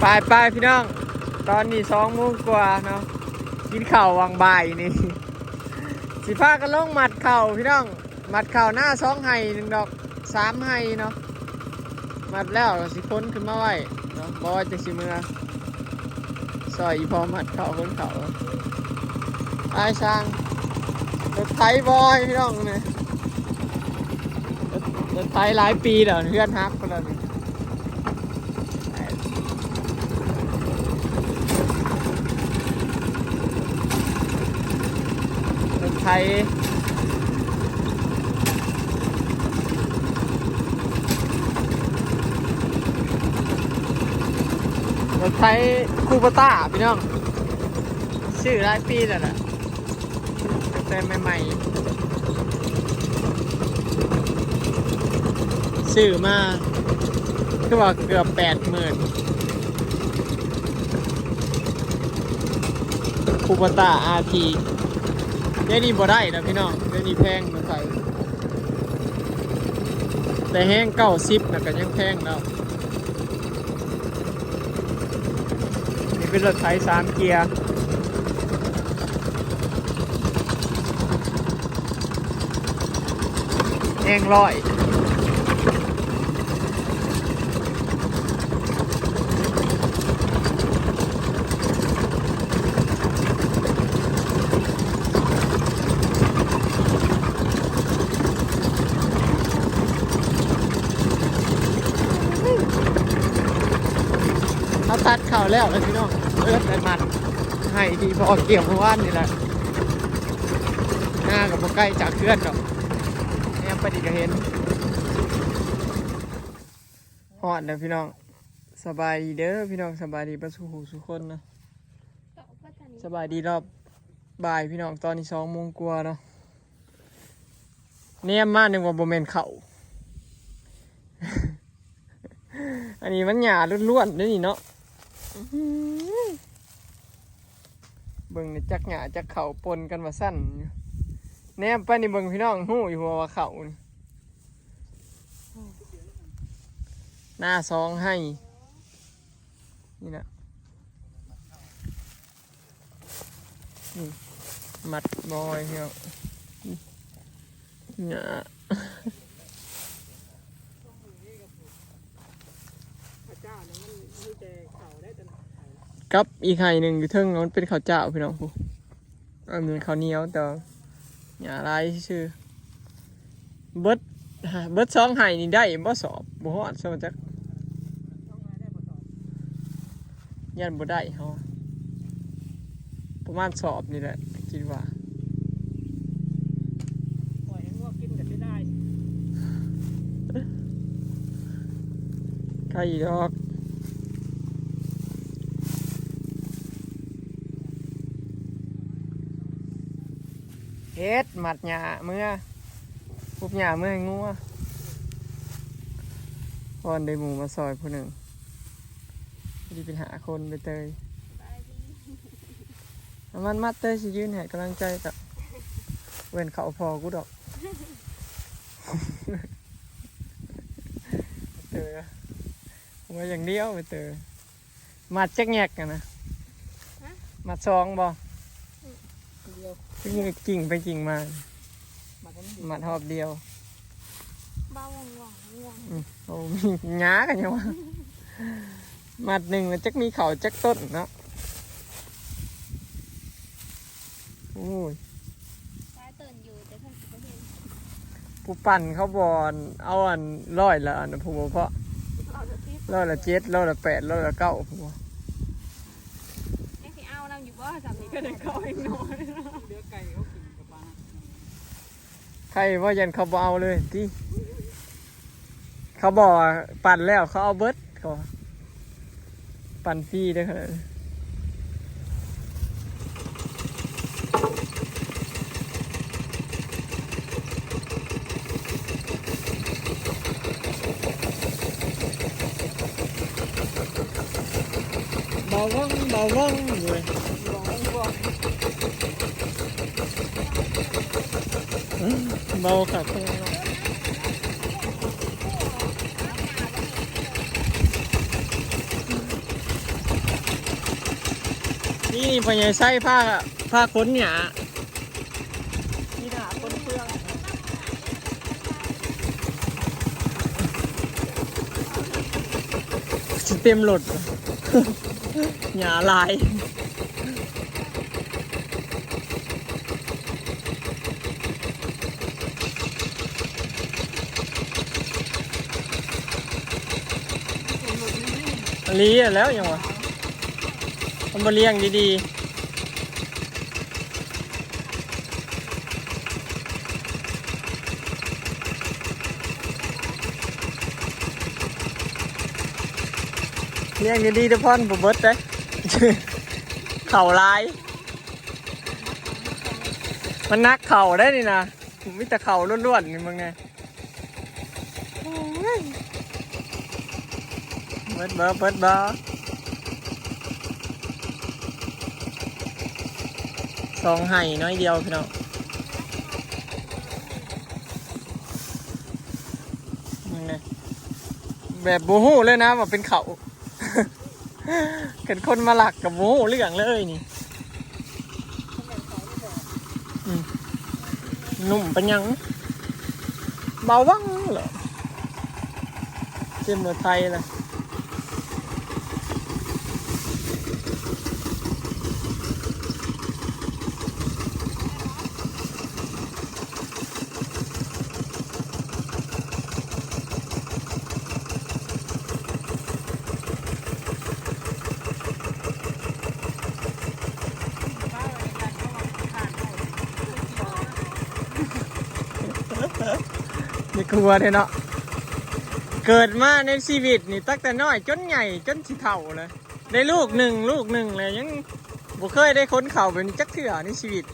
ไปพี่น้องตอนนี้2 โมงกว่าเนาะกินข้าววังบ่ายนี่สิพากันลงมัดเข่าพี่น้องมัดเข่าหน้า2 ไห่1 ดอก3 ไห่เนาะมัดแล้วสิพ้นขึ้นมาไว้เนาะบอจะสิมือซอยอีพอมัดเข่าพ้นเข่าไอ้ช่างรถไถบอยพี่น้องเนี่ยรถไถหลายปีแล้วเพื่อนฮักกันแล้วนี่รถไถรถไถคูปต้าพี่น้องชื่อหลายปีแล้วแหละแต่ใหม่ๆซื้อมาคือว่าเกือบ80,000คูปต้าอาร์ทีเดี๋ยวนี้บ่ได้นะพี่น้องเดี๋ยวนี้แพงรถไถแต่แห้ง90นะก็ยังแพงแล้วนี่เป็นรถไถ3 เกียร์แห้งร้อยเขาตัดเข่าแล้วเลยพี่น้องแต่มันให้ดีพอเกี่ยวเมื่อวานนี่แหละหน้ากับใกล้จากเคลื่อนหรอกเนี่ยไปดีก็เห็นฮอดนะพี่น้องสบายดีเด้อพี่น้องสบายดีประสุหูสุคนนะสบายดีรอบบ่ายพี่น้องตอนนี้2 โมงกว่าเนาะเนี่ยมาหนึ่งว่าโบเมนเข่า อันนี้มันหยาล้วนๆนี่เนาะเบิ่งในจักหยาจักเข่าปนกันมาสั้นแนมไปนี่เบิ่งพี่น้องหู้อยู่หัวว่าเข่านี่หน้า2 ให้นี่นะนี่มัดบอยเฮียหยากับอีกไข่หนึ่งอยู่เทิงมันเป็นข้าวเจ้าพี่น้องผู้มันเป็นข้าวเหนียวแต่หยาลายชื่อเบิด2 ไห่นี่ได้บ่สอบบ่ฮอดซะจักยันบ่ได้เฮาประมาณสอบนี่แหละคิดว่าปล่อยให้งัวกินกันไม่ได้ไข่ดอกเฮ็ดหมัดหญ้าเมื่อปุ๊บหญ้าเมื่อให้งัวพอนได้หมูมาซอยผู้หนึ่งดีเป็นหาคนไปเตยมันมัดเตยสิยืนให้กำลังใจกับเว้นเขาพอกูดอกเตยมาอย่างเดียวไปเตยมัดจักแยกกันนะมัด2บ่กิ่งไปกิ่งมามัดหอบเดียวบ้าว่างโอ้มีหญ้ากันยังวะมัดหนึ่งจักมีเขาจักต้นเนาะโอ้ยผู้ปั่นเขาบอลเอาอัน100 ละอันผู้บ่เพาะ100 ละ 7 100 ละ 8 100 ละ 9ผู้บ่เอานำอยู่บ่สามนี้ก็ได้เขาเองน้อยเดือไก่เขากินกับปลาใครว่ายันเขาบ่เอาเลยที่เขาบอกปั่นแล้วเขาเอาเบิร์ดเขาปั่นฟรีด้วยขนาดเบาว่องเลยเบาขับ นี่พญายไส้ผ้าขนหยาที่หนาขนเฟืองเต็มหลดหยาลายลีแล้วยังวะมันมาเลี้ยงดีๆเลี้ยงดีๆทุกคนผมเบิดเลยเข่าลายมันนักเข่าได้นี่นะมิแต่เข่าล้วนๆนี่มึงไงเบิดสองไห่น้อยเดียวพี่น้องแบบบูฮู้เลยนะว่าเป็นเขาเกิดคนมาหลักกับบูฮู้เรื่องเลยนี่นุ่มเป็นยังเบาวังเหรอเต็มเมืองไทยเลยนี่กลัวเลยเนาะเกิดมาในชีวิตนี่ตั้งแต่น้อยจนใหญ่จนสิเฒ่าเลยได้ลูกหนึ่งเลยยังบ่เคยได้ค้นเข่าแบบนี้จักเทื่อในชีวิต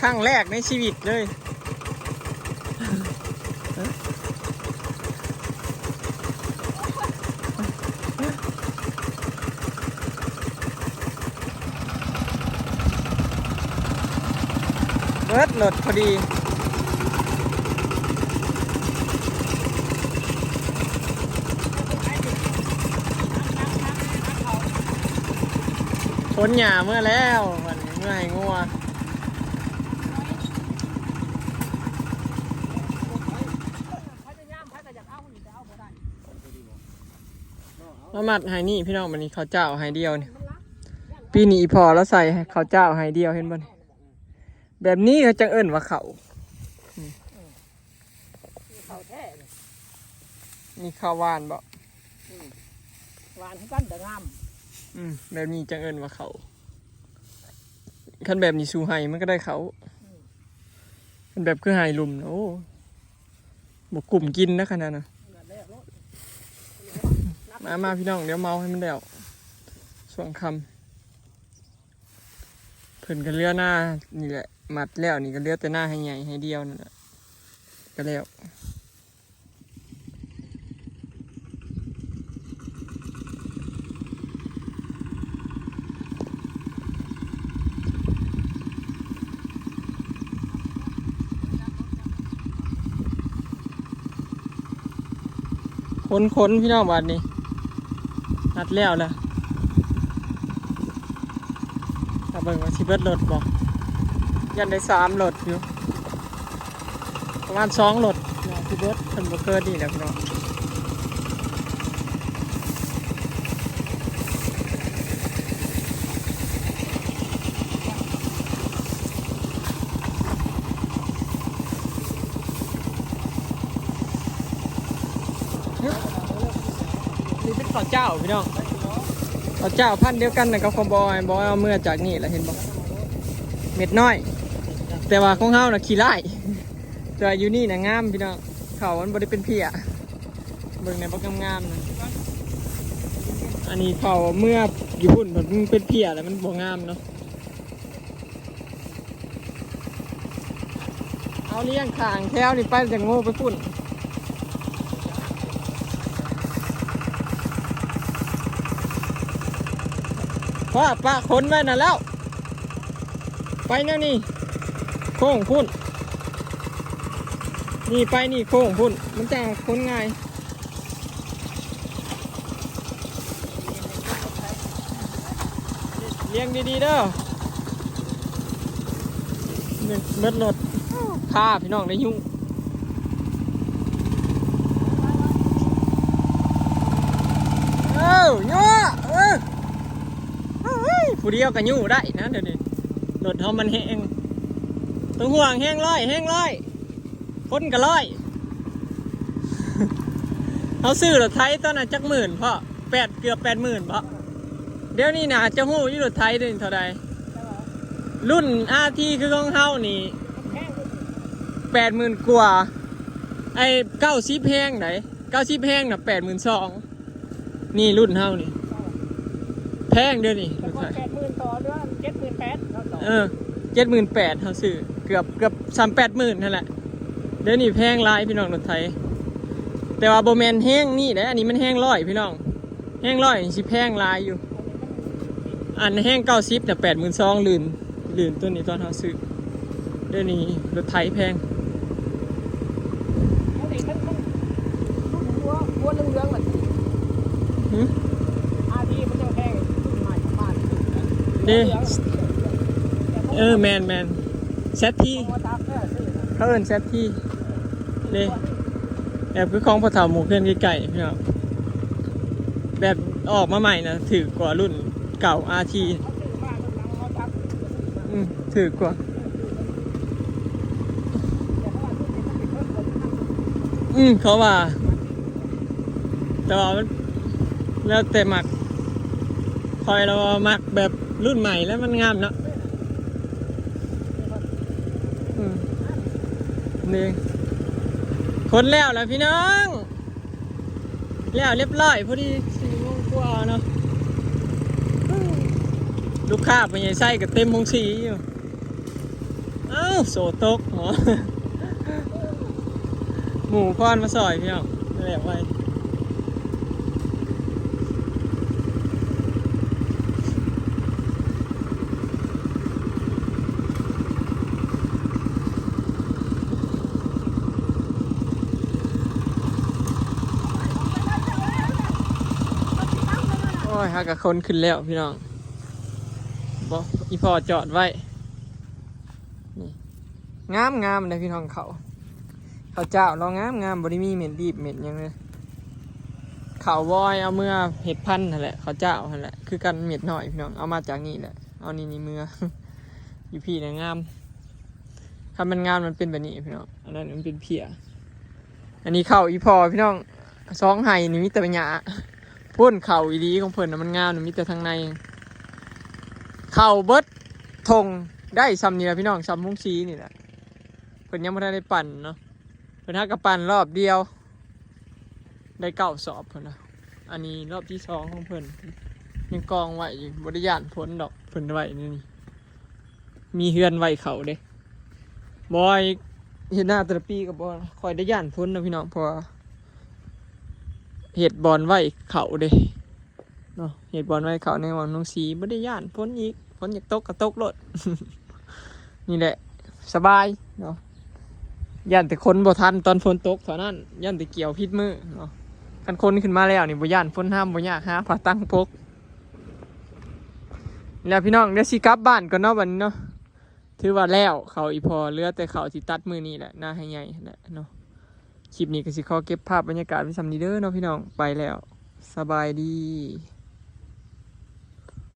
ครั้งแรกในชีวิตเลยเบิดหลดพอดีขนหญ้าเมื่อแล้วมันเมื่อให้งัวมามัดให้นี่พี่น้องวันนี้ข้าวเจ้าให้เดียวนี่ปีนี้พอแล้วใส่ข้าวเจ้าให้เดียวเห็นบ่นี่แบบนี้เขาจะเอิ้นว่าเขามีข้าวหวานบ่หวานให้กันแต่งามแบบนี้จะเอิ้นว่าเขาคันแบบนี้สู่ไห้มันก็ได้เขาคันแบบคือไห้ลุมโอ้บกกลุ่มกินนะขนาดน่ะมาพี่น้องเดี๋ยวเมาให้มันแล้วส่วงคำเพิ่นก็เลือหน้านี่แหละมัดแล้วนี่ก็เลือแต่หน้าให้ใหญ่ให้เดียวนั่นแหละก็แล้วค้นพี่น้องบาดนี้นัดแล้วล่ะถ้าเบิ่งว่าสิเบิดรถบ่ยันได้3รถอยู่ประมาณ2รถสิเบิดเพิ่นบ่เกินนี่แหละพี่น้องนี่เป็นข้าวเจ้าพี่น้องข้าวเจ้าพันธุ์เดียวกันนะกับข้าวบอยเอาเมื่อจากนี่แหละเห็นบ่เม็ดน้อยแต่ว่าของเฮาน่ะขี้ไล่แต่อยู่นี่น่ะงามพี่น้องเขามันบ่ได้เป็นเพี้ยเบิ่งในบ่งามๆนะอันนี้เขาเมื่ออยู่พุ่นมันเป็นเพี้ยแล้วมันบ่งามเนาะเอาเลี้ยงข้างแถวนี่ไปจะโง่ไปพุ่นเพราะป้าขนไว้น่ะแล้วไปแนวนี้โค้งพุ่นนี่ไปนี่โค้งพุ่นมันจะขนง่าย เลี้ยงดีๆเด้อเม็ดรถค่าพี่น้องได้ยุ่งยั่วผู้เดียวก็ยุ่ได้นะเดี๋ยวนี้รถเขามันแห้งตัวห่วงแห้งร้อยคนก็ร้อยเขาซื้อรถไทยตอนนั้นจัก10,000เพราะเกือบ80,000เพราะเดี๋ยวนี้นะจะหู้ยี่รถไทยเดินเท่าใดรุ่นอาทีคือของเฮานี่80,000กว่าไอ้90แพงไหน90แพงน่ะ82,000นี่รุ่นเฮานี่แพงเดี๋ยวนี้รถไทย 80,000ต่อเรือ78,000 78,000เขาซื้อเกือบ80,000นั่นแหละเดี๋ยวนี้แพงหลายพี่น้องรถไทยแต่ว่าโบแมนแห้งนี่แหละอันนี้มันแห้งร้อยพี่น้องแห้งร้อยสิแพงหลายอยู่อันแห้ง90แต่82,000ลื่นตัวนี้ตอนเขาซื้อเดี๋ยวนี้รถไทยแพงวัวเรื่องแบบอาทีมันจะแพงใหม่ประมาณเด้แมนแซทที่เขาเอิ้นแซทที่เด้แบบคือของพอเฒ่าหมู่เพื่อนไก่พี่น้องแบบออกมาใหม่นะถือกว่ารุ่นเก่า RT ถือกว่าเขาว่าแต่ว่าแล้วแต่หมักคอยเราหมักแบบรุ่นใหม่แล้วมันงามเนาะนี่คนแล้วแหละพี่น้องแล้วเรียบร้อยพอดี4 โมงกว่าเนาะลูกค้าไปใหญ่ไส้กับเต็มวงสีอยู่เอ้าโซตกหรอหมูพอนมาซอยพี่น้องแหลกไว้โอ้ยฮะกับคนขึ้นแล้วพี่น้องบอกอีพอจอดไว้นี่งามเลยพี่น้องเขาเจ้าเรางามบริมีเหม็นดีบเหม็นยังเลยเขาวอยเอาเมื่อเห็ดพันธุ์นั่นแหละเขาเจ้านั่นแหละคือกันเหม็ดหน่อยพี่น้องเอามาจากนี่แหละเอานี่เมื่อ อยู่พี่นะงามถ้ามันงามมันเป็นแบบนี้พี่น้องอันนั้นมันเป็นเพียอันนี้เข่าอีพอพี่น้อง2 ไห่นี่มีแต่ปัญญาพ่นเข่าอีดีของเพิ่นนะมันงามมีแต่ทางในเข่าเบิดทงได้ซ้ำนี่แหละพี่น้องซ้ำมุ้งซีนี่แหละเพิ่นยังไม่ได้ปั่นเนาะเพิ่นฮักกระปั่นรอบเดียวได้9 สอบเพิ่นนะอันนี้รอบที่2ของเพิ่นยังกองไว้อยู่บริยานพ้นดอกเพิ่นไว้นี่มีเฮือนไว้เขาเด้บอยเห็นหน้าแต่ละปีกับบอยคอยได้ย่านพ้นนะพี่น้องเพราะเห็ดบอลไว้เขาเด้เนาะเห็ดบอลไว้เขาในวันน้องสีไม่ได้ย่านพ้นอีกพ้นอยากตกก็ตกรถ นี่แหละสบายเนาะย่านแต่คนบ่ทันตอนฝนตกเท่านั้นย่านแต่เกี่ยวพิษมือเนาะกันคนขึ้นมาแล้วนี่บ่ย่านฝนห้ามบ่ยากหาผ้าตั้งพกแล้วพี่น้องเดี๋ยวสิกลับบ้านก่อนเนาะวันนี้เนาะถือว่าแล้วเขาอีพอเหลือแต่เขาที่ตัดมือนี่แหละหน้าให้ใหญ่แหละเนาะคลิปนี้ก็สิขอเก็บภาพบรรยากาศไว้สำนีเด้อเนาะพี่น้องไปแล้วสบายดี